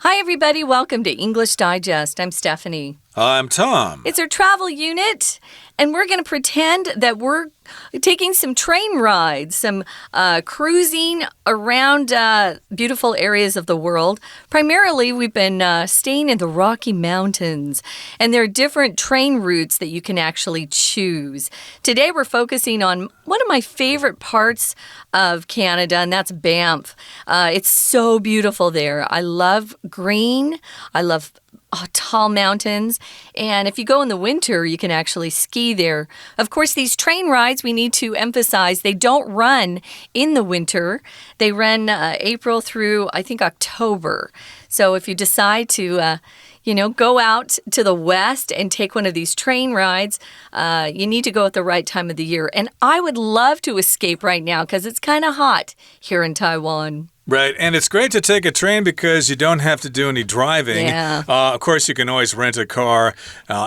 Hi, everybody. Welcome to English Digest. I'm Stephanie. I'm Tom. It's our travel unit, and we're going to pretend that we're taking some train rides, some cruising around beautiful areas of the world. Primarily, we've been staying in the Rocky Mountains, and there are different train routes that you can actually choose. Today, we're focusing on one of my favorite parts of Canada, and that's Banff. It's so beautiful there. I love green. I love tall mountains. And if you go in the winter, you can actually ski there. Of course, these train rides, we need to emphasize, they don't run in the winter. They run April through, I think, October. So if you decide to go out to the west and take one of these train rides, you need to go at the right time of the year. And I would love to escape right now because it's kind of hot here in Taiwan. Right, and it's great to take a train because you don't have to do any driving. Yeah. Of course, you can always rent a car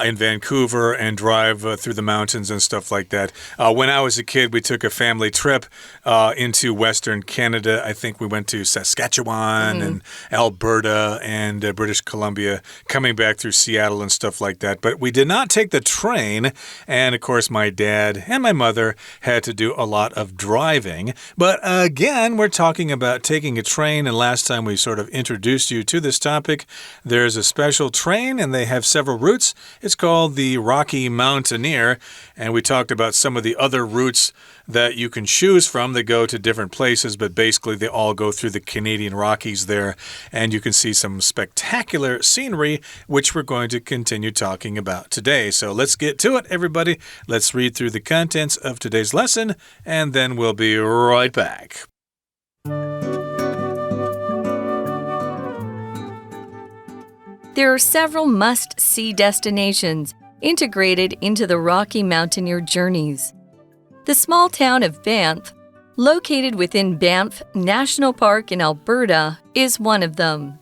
in Vancouver and drive through the mountains and stuff like that. When I was a kid, we took a family trip into Western Canada. I think we went to Saskatchewan and Alberta and British Columbia, coming back through Seattle and stuff like that. But we did not take the train, and of course, my dad and my mother had to do a lot of driving. But again, we're talking about taking a train, and last time we sort of introduced you to this topic. There's a special train, and they have several routes. It's called the Rocky Mountaineer, and we talked about some of the other routes that you can choose from that go to different places, but basically they all go through the Canadian Rockies there, and you can see some spectacular scenery, which we're going to continue talking about today. So let's get to it, everybody. Let's read through the contents of today's lesson, and then we'll be right back. There are several must-see destinations integrated into the Rocky Mountaineer journeys. The small town of Banff, located within Banff National Park in Alberta, is one of them.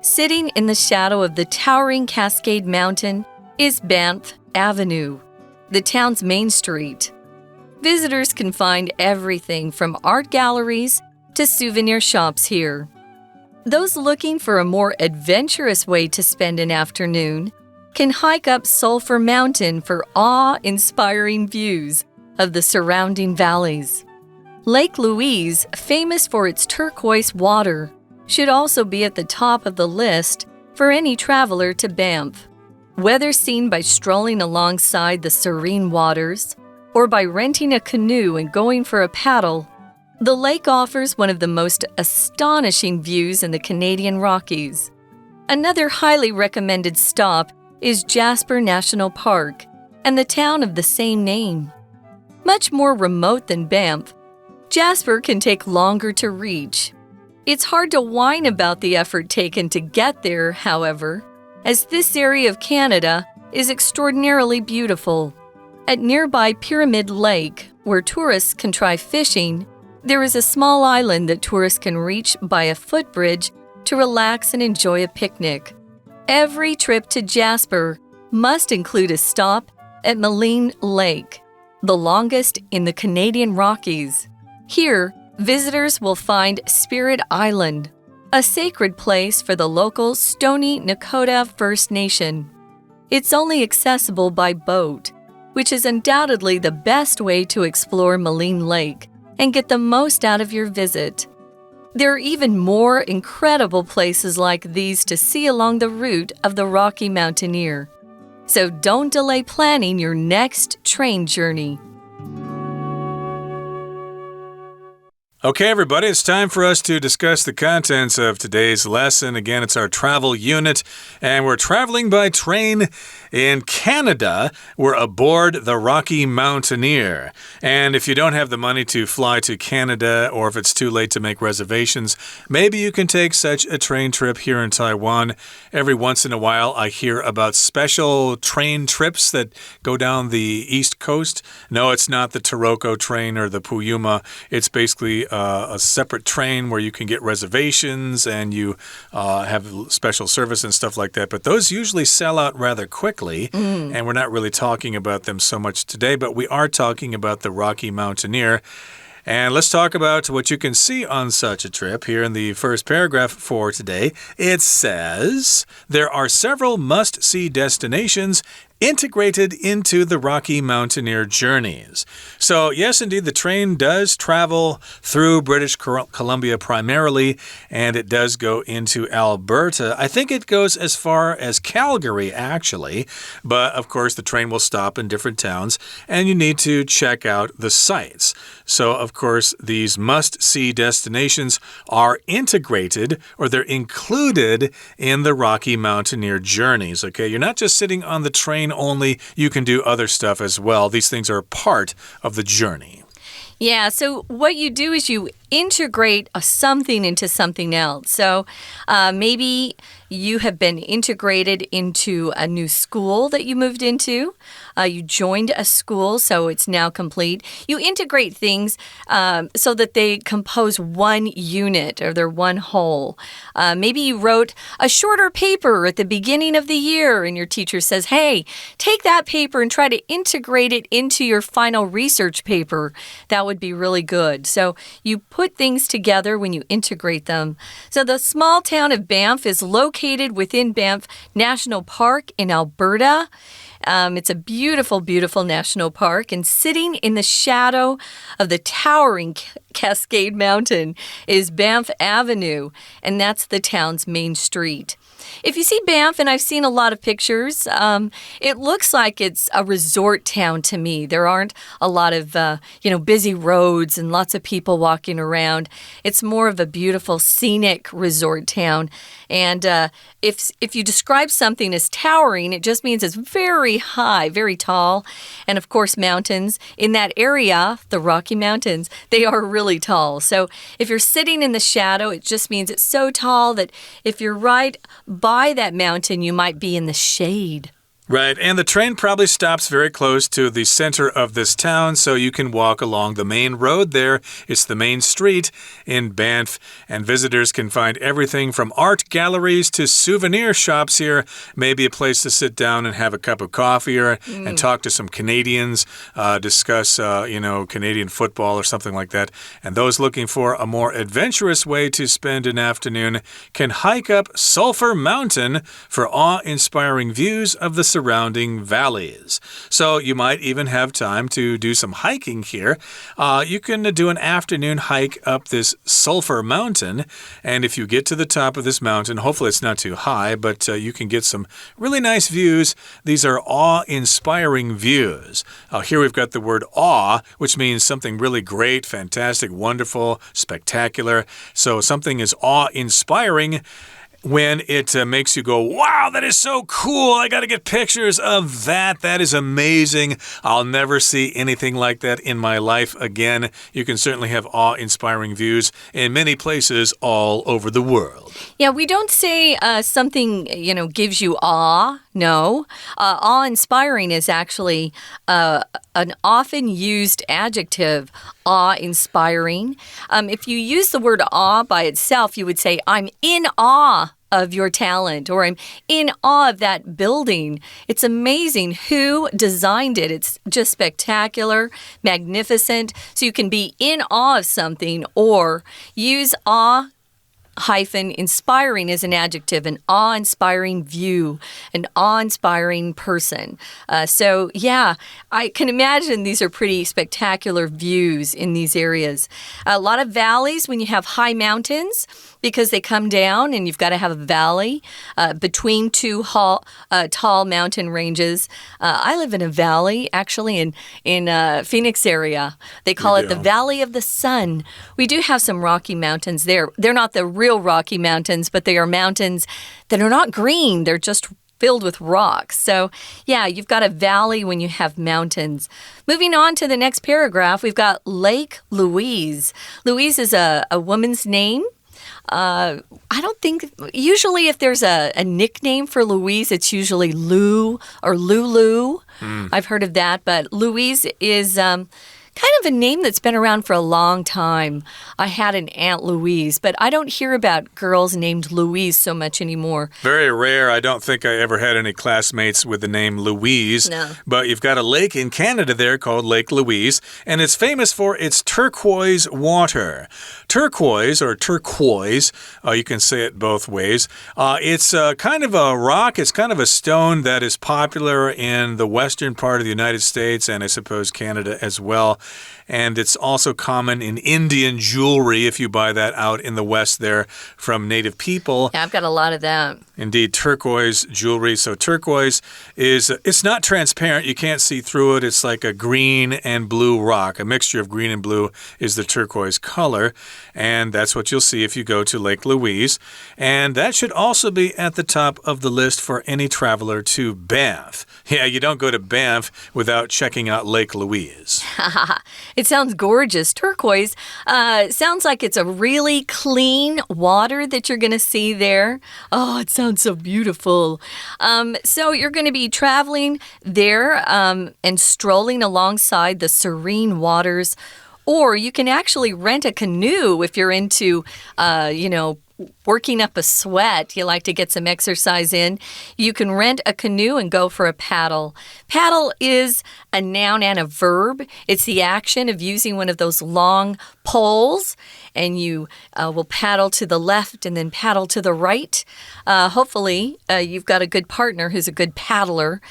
Sitting in the shadow of the towering Cascade Mountain is Banff Avenue, the town's main street. Visitors can find everything from art galleries to souvenir shops here. Those looking for a more adventurous way to spend an afternoon can hike up Sulphur Mountain for awe-inspiring views of the surrounding valleys. Lake Louise, famous for its turquoise water, should also be at the top of the list for any traveler to Banff. Whether seen by strolling alongside the serene waters or by renting a canoe and going for a paddle, the lake offers one of the most astonishing views in the Canadian Rockies. Another highly recommended stop is Jasper National Park and the town of the same name. Much more remote than Banff, Jasper can take longer to reach. It's hard to whine about the effort taken to get there, however, as this area of Canada is extraordinarily beautiful. At nearby Pyramid Lake, where tourists can try fishing, there is a small island that tourists can reach by a footbridge to relax and enjoy a picnic. Every trip to Jasper must include a stop at Maligne Lake, the longest in the Canadian Rockies. Here, visitors will find Spirit Island, a sacred place for the local Stoney Nakoda First Nation. It's only accessible by boat, which is undoubtedly the best way to explore Maligne Lake and get the most out of your visit. There are even more incredible places like these to see along the route of the Rocky Mountaineer. So don't delay planning your next train journey. Okay, everybody, it's time for us to discuss the contents of today's lesson. Again, it's our travel unit, and we're traveling by train in Canada. We're aboard the Rocky Mountaineer. And if you don't have the money to fly to Canada, or if it's too late to make reservations, maybe you can take such a train trip here in Taiwan. Every once in a while, I hear about special train trips that go down the East Coast. No, it's not the Taroko train or the Puyuma. It's basically a separate train where you can get reservations and you have special service and stuff like that. But those usually sell out rather quickly, and we're not really talking about them so much today, but we are talking about the Rocky Mountaineer. And let's talk about what you can see on such a trip. Here in the first paragraph for today, it says, there are several must-see destinations integrated into the Rocky Mountaineer journeys. So, yes, indeed, the train does travel through British Columbia primarily, and it does go into Alberta. I think it goes as far as Calgary, actually, but of course, the train will stop in different towns, and you need to check out the sites. So, of course, these must-see destinations are integrated, or they're included in the Rocky Mountaineer journeys, okay? You're not just sitting on the train only, you can do other stuff as well. These things are part of the journey. Yeah, so what you do is you integrate something into something else. So maybe you have been integrated into a new school that you moved into. You joined a school, so it's now complete. You integrate things so that they compose one unit or they're one whole. Maybe you wrote a shorter paper at the beginning of the year and your teacher says, hey, take that paper and try to integrate it into your final research paper. That would be really good. So you put things together when you integrate them. So the small town of Banff is located within Banff National Park in Alberta. It's a beautiful, beautiful national park, and sitting in the shadow of the towering Cascade Mountain is Banff Avenue, and that's the town's main street. If you see Banff, and I've seen a lot of pictures, it looks like it's a resort town to me. There aren't a lot of, busy roads and lots of people walking around. It's more of a beautiful, scenic resort town. And if you describe something as towering, it just means it's very high, very tall. And of course, mountains in that area, the Rocky Mountains, they are really tall. So if you're sitting in the shadow, it just means it's so tall that if you're right by that mountain, you might be in the shade. Right, and the train probably stops very close to the center of this town, so you can walk along the main road there. It's the main street in Banff, and visitors can find everything from art galleries to souvenir shops here. Maybe a place to sit down and have a cup of coffee and talk to some Canadians, discuss, Canadian football or something like that. And those looking for a more adventurous way to spend an afternoon can hike up Sulphur Mountain for awe-inspiring views of the surrounding valleys. So you might even have time to do some hiking here. You can do an afternoon hike up this Sulphur Mountain, and if you get to the top of this mountain, hopefully it's not too high, but you can get some really nice views. These are awe-inspiring views. Here we've got the word awe, which means something really great, fantastic, wonderful, spectacular. So something is awe-inspiring when it makes you go, wow, that is so cool. I got to get pictures of that. That is amazing. I'll never see anything like that in my life again. You can certainly have awe-inspiring views in many places all over the world. Yeah, we don't say something, gives you awe. No. Awe-inspiring is actually an often used adjective, awe-inspiring. If you use the word awe by itself, you would say, I'm in awe of your talent, or I'm in awe of that building. It's amazing who designed it. It's just spectacular, magnificent. So you can be in awe of something or use awe inspiring is an adjective, an awe-inspiring view, an awe-inspiring person. So, yeah, I can imagine these are pretty spectacular views in these areas. A lot of valleys when you have high mountains because they come down and you've got to have a valley between two tall mountain ranges. I live in a valley, actually, in Phoenix area. They call it the Valley of the Sun. We do have some rocky mountains there. They're not the real Rocky Mountains, but they are mountains that are not green. They're just filled with rocks. So, yeah, you've got a valley when you have mountains. Moving on to the next paragraph, we've got Lake Louise. Louise is a woman's name. I don't think, usually if there's a nickname for Louise, it's usually Lou or Lulu. I've heard of that, but Louise is Kind of a name that's been around for a long time. I had an Aunt Louise, but I don't hear about girls named Louise so much anymore. Very rare. I don't think I ever had any classmates with the name Louise. No. But you've got a lake in Canada there called Lake Louise, and it's famous for its turquoise water. Turquoise, or turquoise, you can say it both ways. It's kind of a rock. It's kind of a stone that is popular in the western part of the United States and I suppose Canada as well. And it's also common in Indian jewelry if you buy that out in the West there from native people. Yeah, I've got a lot of that. Indeed, turquoise jewelry. So turquoise it's not transparent. You can't see through it. It's like a green and blue rock. A mixture of green and blue is the turquoise color. And that's what you'll see if you go to Lake Louise. And that should also be at the top of the list for any traveler to Banff. Yeah, you don't go to Banff without checking out Lake Louise. It sounds gorgeous. Turquoise sounds like it's a really clean water that you're going to see there. Oh, it sounds so beautiful. So you're going to be traveling there and strolling alongside the serene waters. Or you can actually rent a canoe if you're into, working up a sweat. You like to get some exercise in. You can rent a canoe and go for a paddle. Paddle is a noun and a verb. It's the action of using one of those long poles, and you will paddle to the left and then paddle to the right. Hopefully, you've got a good partner who's a good paddler.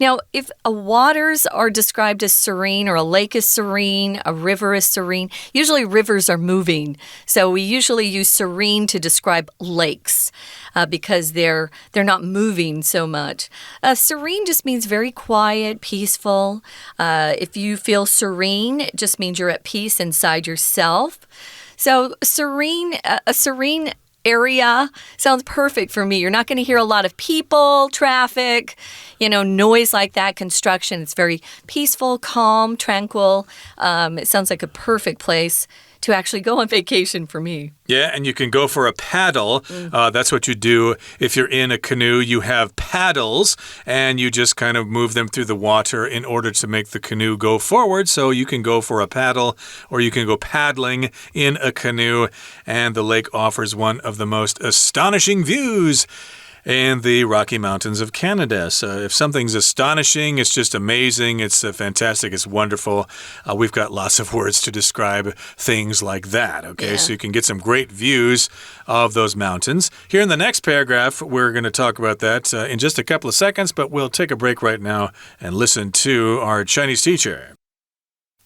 Now, if waters are described as serene or a lake is serene, a river is serene, usually rivers are moving. So we usually use serene to describe lakes because they're not moving so much. Serene just means very quiet, peaceful. If you feel serene, it just means you're at peace inside yourself. So a serene area sounds perfect for me. You're not going to hear a lot of people, traffic, noise like that, construction. It's very peaceful, calm, tranquil. It sounds like a perfect place to actually go on vacation for me. Yeah, and you can go for a paddle. That's what you do if you're in a canoe. You have paddles, and you just kind of move them through the water in order to make the canoe go forward. So you can go for a paddle, or you can go paddling in a canoe, and the lake offers one of the most astonishing views in the Rocky Mountains of Canada. So if something's astonishing, it's just amazing, it's fantastic, it's wonderful. We've got lots of words to describe things like that, okay? Yeah. So you can get some great views of those mountains. Here in the next paragraph, we're going to talk about that in just a couple of seconds, but we'll take a break right now and listen to our Chinese teacher.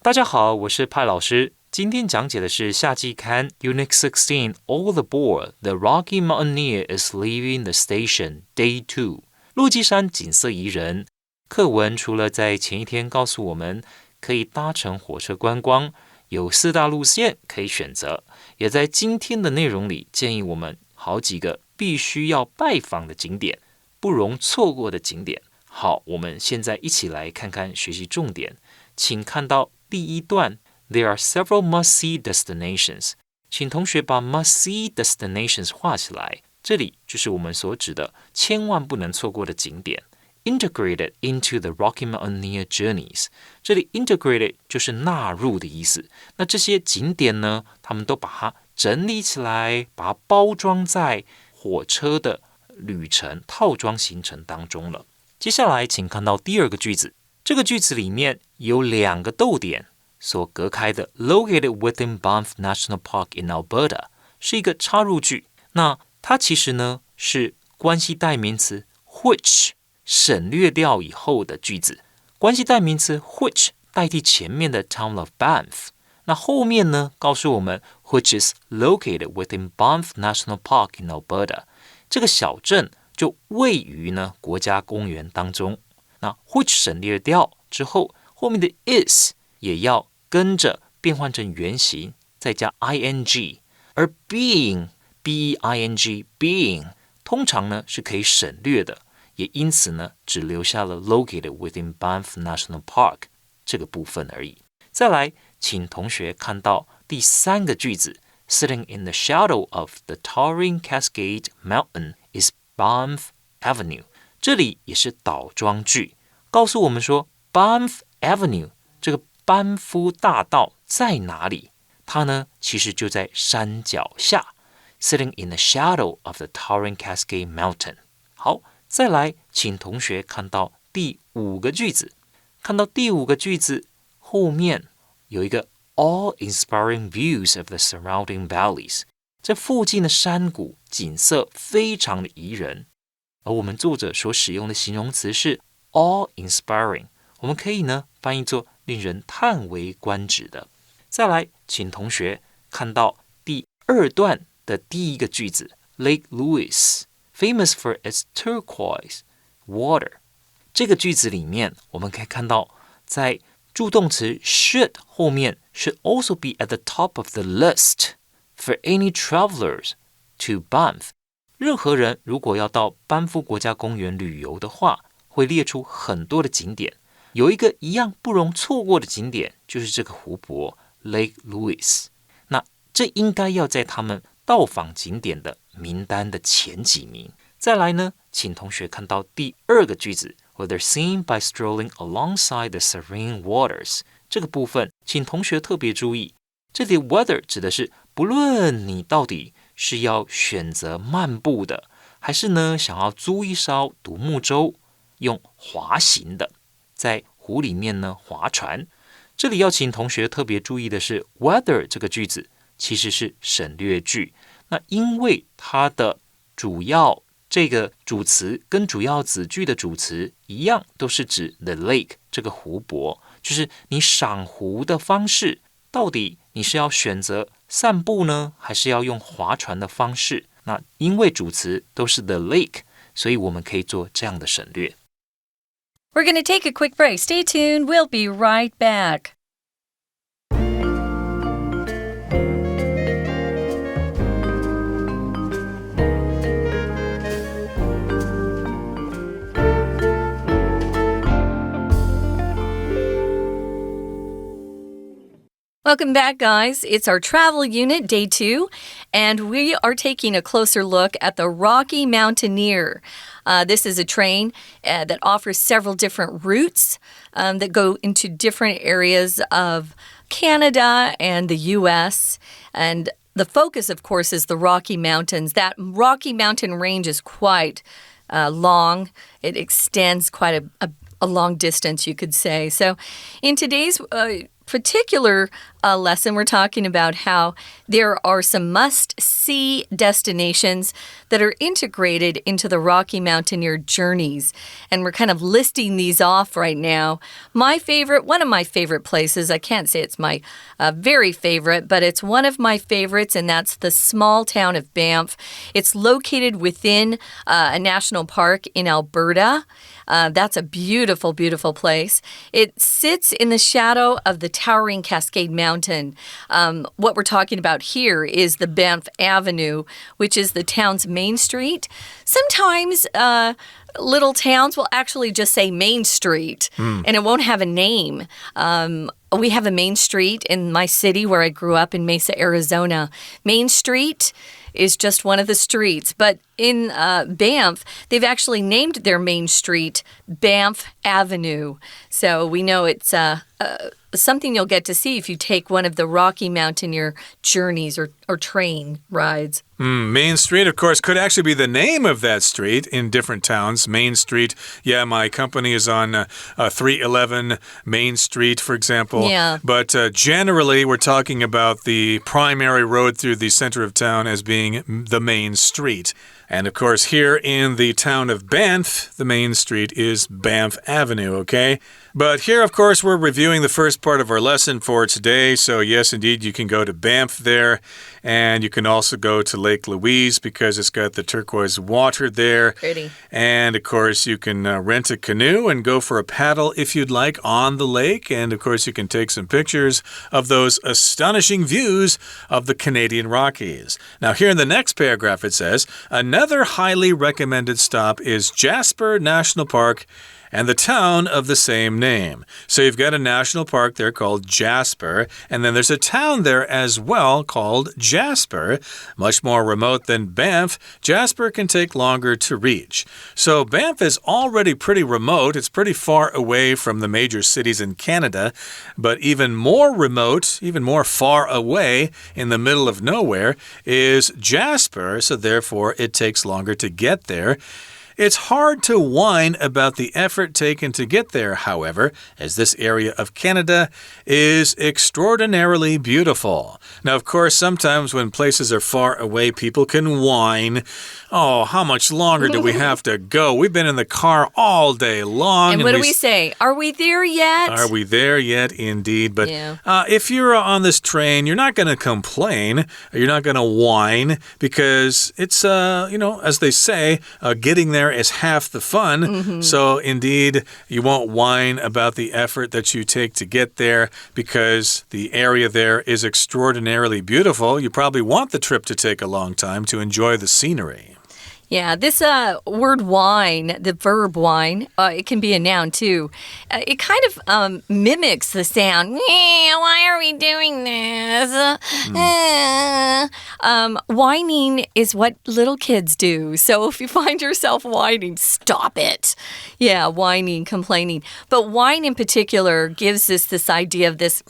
大家好，我是派老师。今天讲解的是夏季刊 Unit16 All Aboard The Rocky Mountaineer is Leaving the Station Day 2落基山景色宜人。课文除了在前一天告诉我们可以搭乘火车观光，有4大路线可以选择，也在今天的内容里建议我们好几个必须要拜访的景点，不容错过的景点。好，我们现在一起来看看学习重点，请看到第一段。There are several must-see destinations. 请同学把 must-see destinations 画起来，这里就是我们所指的千万不能错过的景点。Integrated into the Rocky Mountaineer journeys. 这里 integrated 就是纳入的意思。那这些景点呢，他们都把它整理起来，把它包装在火车的旅程套装行程当中了。接下来请看到第二个句子，这个句子里面有2个逗点所隔开的 located within Banff National Park in Alberta 是一个插入句，那它其实呢是关系代名词 which 省略掉以后的句子，关系代名词 which 代替前面的 town of Banff， 那后面呢告诉我们 which is located within Banff National Park in Alberta， 这个小镇就位于呢国家公园当中，那 which 省略掉之后，后面的 is也要跟着变换成原形，再加 ing， 而 being being 通常呢是可以省略的，也因此呢只留下了 located within Banff National Park 这个部分而已。再来，请同学看到第3个句子 Sitting in the shadow of the towering Cascade Mountain is Banff Avenue， 这里也是倒装句，告诉我们说 Banff Avenue 这个班夫大道在哪里？它呢，其实就在山脚下 ，sitting in the shadow of the towering Cascade Mountain。好，再来，请同学看到第5个句子。看到第5个句子后面有一个 awe-inspiring views of the surrounding valleys。这附近的山谷景色非常的宜人，而我们作者所使用的形容词是 awe-inspiring， 我们可以呢翻译作令人叹为观止的。再来，请同学看到第2段的第1个句子 Lake Louise famous for its turquoise water。 这个句子里面我们可以看到在助动词 should 后面 should also be at the top of the list for any travelers to Banff。 任何人如果要到班夫国家公园旅游的话，会列出很多的景点，有一个一样不容错过的景点就是这个湖泊Lake Louise， 那这应该要在他们到访景点的名单的前几名。再来呢，请同学看到第2个句子 Whether seen by strolling alongside the serene waters， 这个部分请同学特别注意，这里 whether 指的是不论你到底是要选择漫步的，还是呢想要租一艘独木舟用滑行的，在湖里面呢划船。这里要请同学特别注意的是 whether 这个句子其实是省略句，那因为它的主要这个主词跟主要子句的主词一样，都是指 the lake 这个湖泊，就是你赏湖的方式到底你是要选择散步呢，还是要用划船的方式？那因为主词都是 the lake， 所以我们可以做这样的省略。We're going to take a quick break. Stay tuned. We'll be right back. Welcome back, guys. It's our travel unit, day 2, and we are taking a closer look at the Rocky Mountaineer. This is a train that offers several different routes that go into different areas of Canada and the U.S., and the focus, of course, is the Rocky Mountains. That Rocky Mountain range is quite long. It extends quite a long distance, you could say. So in today's particular lesson, we're talking about how there are some must-see destinations that are integrated into the Rocky Mountaineer journeys. And we're kind of listing these off right now. One of my favorite places, I can't say it's my very favorite, but it's one of my favorites, and that's the small town of Banff. It's located within a national park in Alberta. That's a beautiful, beautiful place. It sits in the shadow of the towering Cascade Mountain. What we're talking about here is the Banff Avenue, which is the town's main street. Sometimes little towns will actually just say Main Street, and it won't have a name. We have a main street in my city where I grew up in Mesa, Arizona. Main Street is just one of the streets. But in Banff, they've actually named their main street Banff Avenue. So we know it's something you'll get to see if you take one of the Rocky Mountaineer journeys or train rides. Main Street, of course, could actually be the name of that street in different towns. Main Street, yeah, my company is on 311 Main Street, for example. Yeah. But generally, we're talking about the primary road through the center of town as being the main street. And of course, here in the town of Banff, the main street is Banff Avenue, okay? But here, of course, we're reviewing the first part of our lesson for today. So yes, indeed, you can go to Banff there. And you can also go to Lake Louise because it's got the turquoise water there. Pretty. And of course, you can rent a canoe and go for a paddle if you'd like on the lake. And of course, you can take some pictures of those astonishing views of the Canadian Rockies. Now, here in the next paragraph, it says, another highly recommended stop is Jasper National Park and the town of the same name. So you've got a national park there called Jasper, and then there's a town there as well called Jasper. Much more remote than Banff, Jasper can take longer to reach. So Banff is already pretty remote. It's pretty far away from the major cities in Canada, but even more remote, even more far away in the middle of nowhere is Jasper, so therefore it takes longer to get there. It's hard to whine about the effort taken to get there, however, as this area of Canada is extraordinarily beautiful. Now, of course, sometimes when places are far away, people can whine. Oh, how much longer do we have to go? We've been in the car all day long. And what do we say? Are we there yet? Are we there yet? Indeed. But if you're on this train, you're not going to complain. You're not going to whine because it's, as they say, getting there is half the fun. So, indeed, you won't whine about the effort that you take to get there because the area there is extraordinarily beautiful. You probably want the trip to take a long time to enjoy the scenery. Yeah, this word whine, the verb whine, it can be a noun too. It kind of mimics the sound. Why are we doing this? Whining is what little kids do. So if you find yourself whining, stop it. Yeah, whining, complaining. But whine in particular gives us this idea of this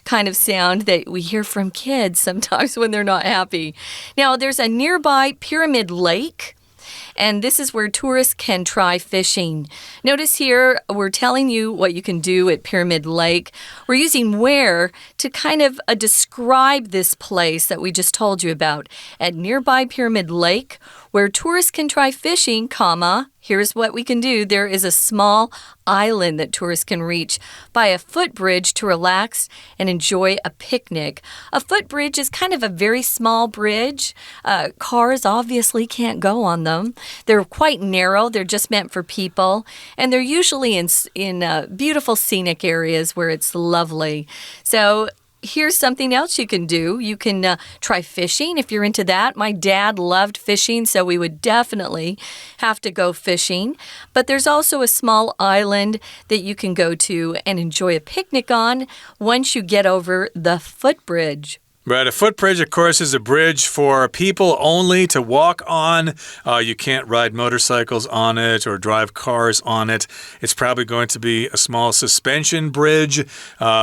kind of sound that we hear from kids sometimes when they're not happy. Now, there's a nearby Pyramid Lake, and this is where tourists can try fishing. Notice here, we're telling you what you can do at Pyramid Lake. We're using where to kind of describe this place that we just told you about. At nearby Pyramid Lake, where tourists can try fishing, here's what we can do. There is a small island that tourists can reach by a footbridge to relax and enjoy a picnic. A footbridge is kind of a very small bridge. Cars obviously can't go on them. They're quite narrow. They're just meant for people. And they're usually in beautiful scenic areas where it's lovely. So here's something else you can do. You can try fishing if you're into that. My dad loved fishing, so we would definitely have to go fishing. But there's also a small island that you can go to and enjoy a picnic on once you get over the footbridge. Right, a footbridge, of course, is a bridge for people only to walk on. You can't ride motorcycles on it or drive cars on it. It's probably going to be a small suspension bridge.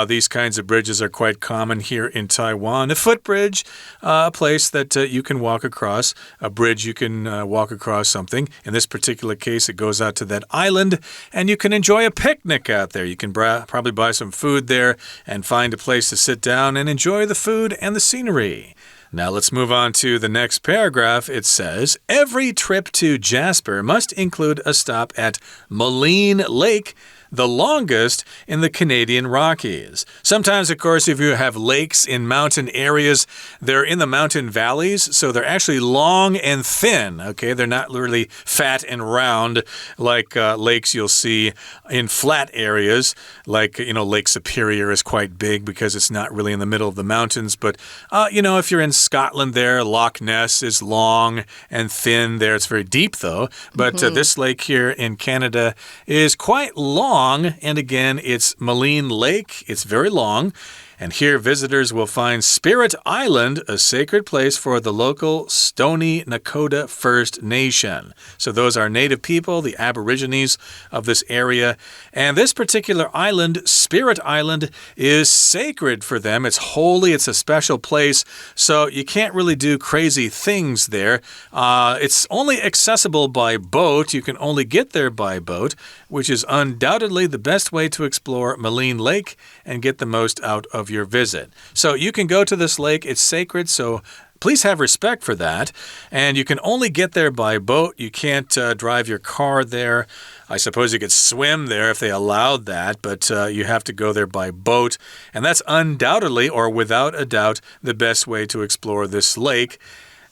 These kinds of bridges are quite common here in Taiwan. A footbridge, a place that you can walk across. A bridge, you can walk across something. In this particular case, it goes out to that island, and you can enjoy a picnic out there. You can probably buy some food there and find a place to sit down and enjoy the food and the scenery. Now let's move on to the next paragraph. It says, every trip to Jasper must include a stop at Moline Lake, the longest in the Canadian Rockies. Sometimes, of course, if you have lakes in mountain areas, they're in the mountain valleys, so they're actually long and thin, okay? They're not really fat and round like lakes you'll see in flat areas, like, Lake Superior is quite big because it's not really in the middle of the mountains, but, if you're in Scotland there, Loch Ness is long and thin there. It's very deep, though, but this lake here in Canada is quite long. And again, it's Moline Lake. It's very long. And here visitors will find Spirit Island, a sacred place for the local Stoney Nakoda First Nation. So those are native people, the aborigines of this area. And this particular island, Spirit Island, is sacred for them. It's holy. It's a special place. So you can't really do crazy things there. It's only accessible by boat. You can only get there by boat, which is undoubtedly the best way to explore Moline Lake and get the most out of your visit. So you can go to this lake. It's sacred, so please have respect for that. And you can only get there by boat. You can't drive your car there. I suppose you could swim there if they allowed that, but you have to go there by boat. And that's undoubtedly, or without a doubt, the best way to explore this lake,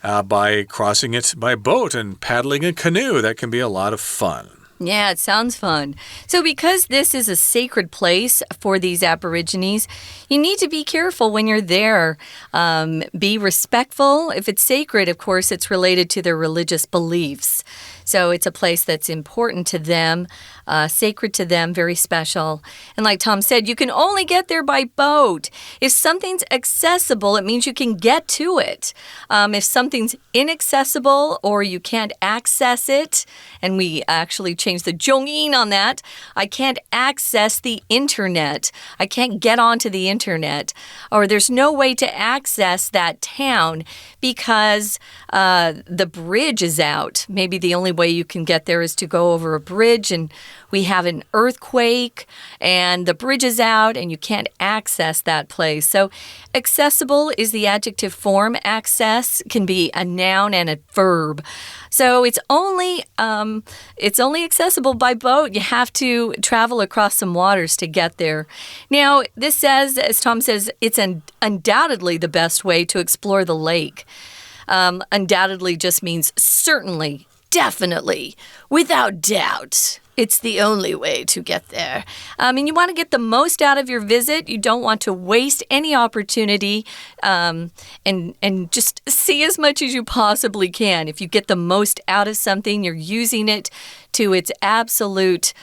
by crossing it by boat and paddling a canoe. That can be a lot of fun. Yeah, it sounds fun. So because this is a sacred place for these Aborigines, you need to be careful when you're there. Be respectful. If it's sacred, of course, it's related to their religious beliefs. So it's a place that's important to them, sacred to them, very special. And like Tom said, you can only get there by boat. If something's accessible, it means you can get to it. If something's inaccessible or you can't access it, and we actually changed the 重音 on that, I can't access the internet. I can't get onto the internet. Or there's no way to access that town because the bridge is out. Maybe the only way you can get there is to go over a bridge, and we have an earthquake and the bridge is out and you can't access that place. So accessible is the adjective form. Access can be a noun and a verb. So it's only accessible by boat. You have to travel across some waters to get there. Now, this says, as Tom says, it's undoubtedly the best way to explore the lake. Undoubtedly just means certainly, definitely, without doubt. It's the only way to get there. And you want to get the most out of your visit. You don't want to waste any opportunity and just see as much as you possibly can. If you get the most out of something, you're using it to its absolute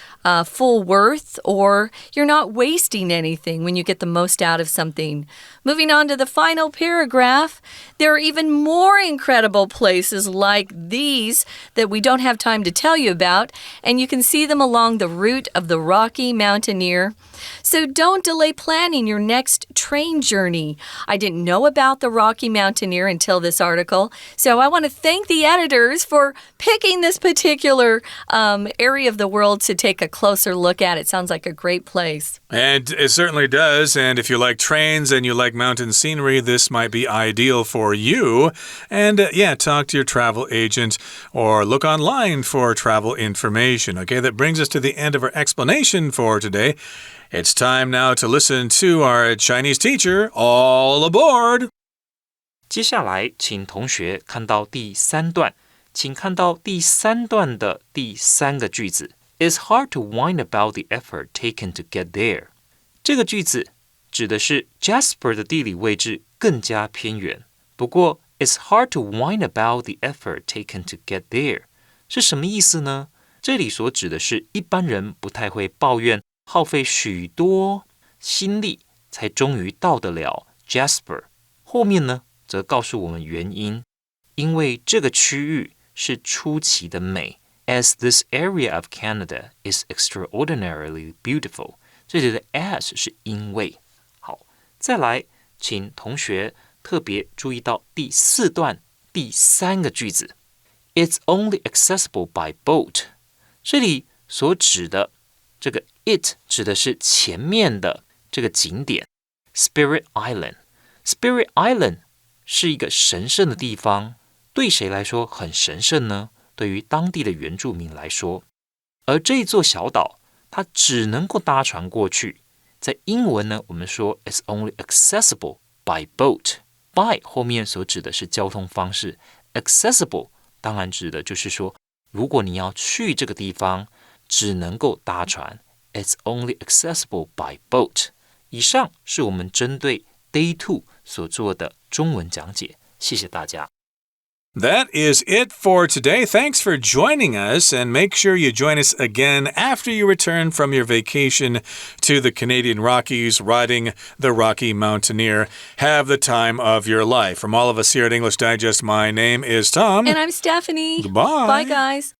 full worth, or you're not wasting anything when you get the most out of something. Moving on to the final paragraph, there are even more incredible places like these that we don't have time to tell you about, and you can see them along the route of the Rocky Mountaineer. So don't delay planning your next train journey. I didn't know about the Rocky Mountaineer until this article, so I want to thank the editors for picking this particular area of the world to take a closer look at. It sounds like a great place. And it certainly does. And if you like trains and you like mountain scenery, this might be ideal for you. And talk to your travel agent or look online for travel information. Okay, that brings us to the end of our explanation for today. It's time now to listen to our Chinese teacher. All aboard! 接下来，请同学看到第3段，请看到第3段的第3个句子。It's hard to whine about the effort taken to get there. 这个句子指的是 Jasper 的地理位置更加偏远。不过 It's hard to whine about the effort taken to get there 是什么意思呢？这里所指的是一般人不太会抱怨耗费许多心力才终于到得了 Jasper。后面呢，则告诉我们原因，因为这个区域是出奇的美。As this area of Canada is extraordinarily beautiful. 这里的 as 是因为。好，再来，请同学特别注意到第4段第3个句子。It's only accessible by boat. 这里所指的这个 it 指的是前面的这个景点 Spirit Island。Spirit Island 是一个神圣的地方，对谁来说很神圣呢？对于当地的原住民来说，而这座小岛它只能够搭船过去。在英文呢，我们说 it's only accessible by boat。by 后面所指的是交通方式 ，accessible 当然指的就是说，如果你要去这个地方，只能够搭船。It's only accessible by boat。以上是我们针对 Day 2所做的中文讲解，谢谢大家。That is it for today. Thanks for joining us, and make sure you join us again after you return from your vacation to the Canadian Rockies, riding the Rocky Mountaineer. Have the time of your life. From all of us here at English Digest, my name is Tom. And I'm Stephanie. Goodbye. Bye, guys.